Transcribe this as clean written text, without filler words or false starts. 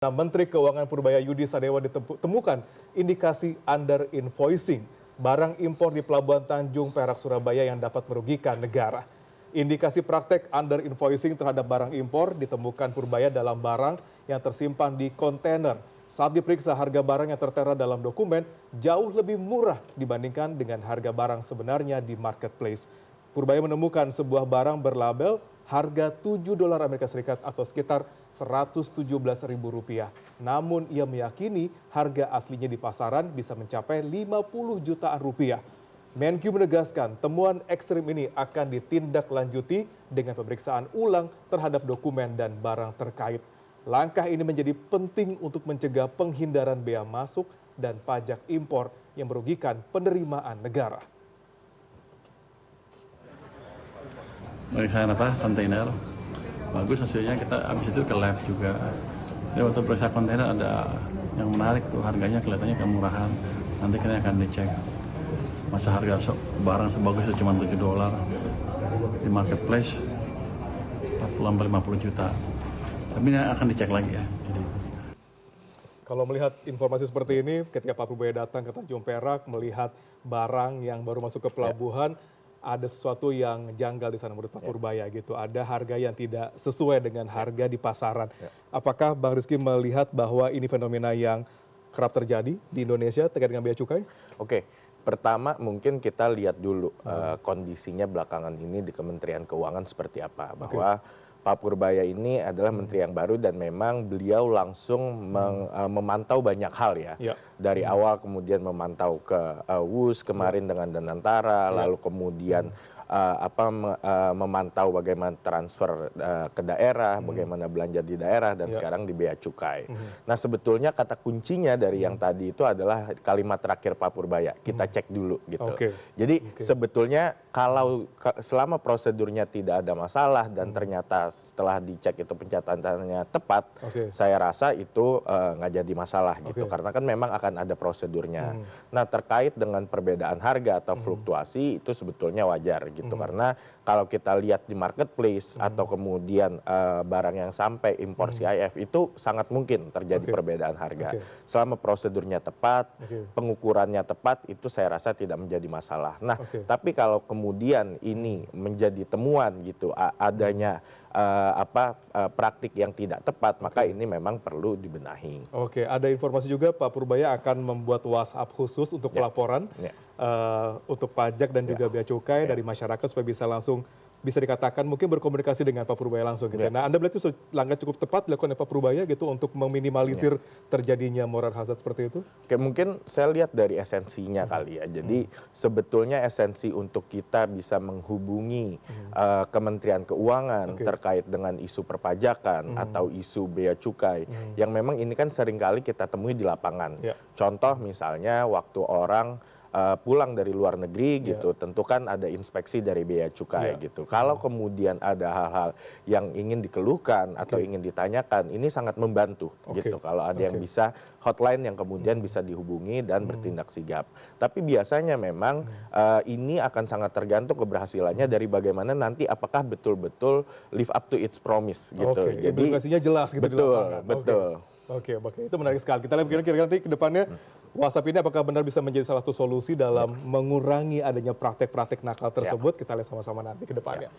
Nah, Menteri Keuangan Purbaya Yudi Sadewa ditemukan indikasi under invoicing barang impor di Pelabuhan Tanjung Perak, Surabaya yang dapat merugikan negara. Indikasi praktek under invoicing terhadap barang impor ditemukan Purbaya dalam barang yang tersimpan di kontainer. Saat diperiksa, harga barang yang tertera dalam dokumen jauh lebih murah dibandingkan dengan harga barang sebenarnya di marketplace. Purbaya menemukan sebuah barang berlabel harga $7 Amerika Serikat atau sekitar Rp117.000. Namun ia meyakini harga aslinya di pasaran bisa mencapai 50 jutaan rupiah. Menkyu menegaskan temuan ekstrim ini akan ditindaklanjuti dengan pemeriksaan ulang terhadap dokumen dan barang terkait. Langkah ini menjadi penting untuk mencegah penghindaran bea masuk dan pajak impor yang merugikan penerimaan negara. Pemeriksaan kontainer bagus hasilnya, kita habis itu ke lab juga. Jadi waktu periksa kontainer ada yang menarik tuh, harganya kelihatannya kemurahan. Nanti kita akan dicek masa harga barang sebagus itu cuma $7 di marketplace 40-50 juta. Tapi ini akan dicek lagi ya. Jadi kalau melihat informasi seperti ini, ketika Pak Purbaya datang ke Tanjung Perak melihat barang yang baru masuk ke pelabuhan, ada sesuatu yang janggal di sana menurut Pak Purbaya gitu. Ada harga yang tidak sesuai dengan harga di pasaran. Apakah Bang Rizky melihat bahwa ini fenomena yang kerap terjadi di Indonesia terkait dengan bea cukai? Oke, pertama mungkin kita lihat dulu kondisinya belakangan ini di Kementerian Keuangan seperti apa. Bahwa Pak Purbaya ini adalah menteri yang baru dan memang beliau langsung memantau banyak hal ya. Dari awal kemudian memantau ke WUS kemarin dengan Danantara, lalu kemudian memantau bagaimana transfer ke daerah, bagaimana belanja di daerah, dan sekarang di bea cukai. Nah, sebetulnya kata kuncinya dari yang tadi itu adalah kalimat terakhir Pak Purbaya, kita cek dulu gitu. Jadi sebetulnya kalau selama prosedurnya tidak ada masalah dan ternyata setelah dicek itu pencatatannya tepat, saya rasa itu nggak jadi masalah gitu, karena kan memang akan ada prosedurnya. Nah, terkait dengan perbedaan harga atau fluktuasi itu sebetulnya wajar gitu, karena kalau kita lihat di marketplace atau kemudian barang yang sampai impor CIF itu sangat mungkin terjadi perbedaan harga. Selama prosedurnya tepat, pengukurannya tepat, itu saya rasa tidak menjadi masalah. Nah, tapi kalau kemudian ini menjadi temuan gitu, adanya praktik yang tidak tepat, maka ini memang perlu dibenahi. Oke, ada informasi juga Pak Purbaya akan membuat WhatsApp khusus untuk pelaporan untuk pajak dan juga bea cukai dari masyarakat supaya bisa langsung dikatakan mungkin berkomunikasi dengan Pak Purbaya langsung gitu. Nah, Anda melihat itu langkah cukup tepat dilakukan oleh Pak Purbaya gitu untuk meminimalisir terjadinya moral hazard seperti itu? Oke, mungkin saya lihat dari esensinya kali ya. Jadi sebetulnya esensi untuk kita bisa menghubungi Kementerian Keuangan terkait dengan isu perpajakan atau isu bea cukai yang memang ini kan seringkali kita temui di lapangan. Contoh misalnya waktu orang pulang dari luar negeri gitu, tentu kan ada inspeksi dari bea cukai gitu. Kalau kemudian ada hal-hal yang ingin dikeluhkan atau ingin ditanyakan, ini sangat membantu gitu. Kalau ada yang bisa hotline yang kemudian bisa dihubungi dan bertindak sigap. Tapi biasanya memang ini akan sangat tergantung keberhasilannya dari bagaimana nanti apakah betul-betul live up to its promise gitu. Jadi edukasinya jelas gitu di lapangan. Betul. Oke, itu menarik sekali. Kita lihat kira-kira nanti ke depannya WhatsApp ini apakah benar bisa menjadi salah satu solusi dalam mengurangi adanya praktek-praktek nakal tersebut. Kita lihat sama-sama nanti ke depannya.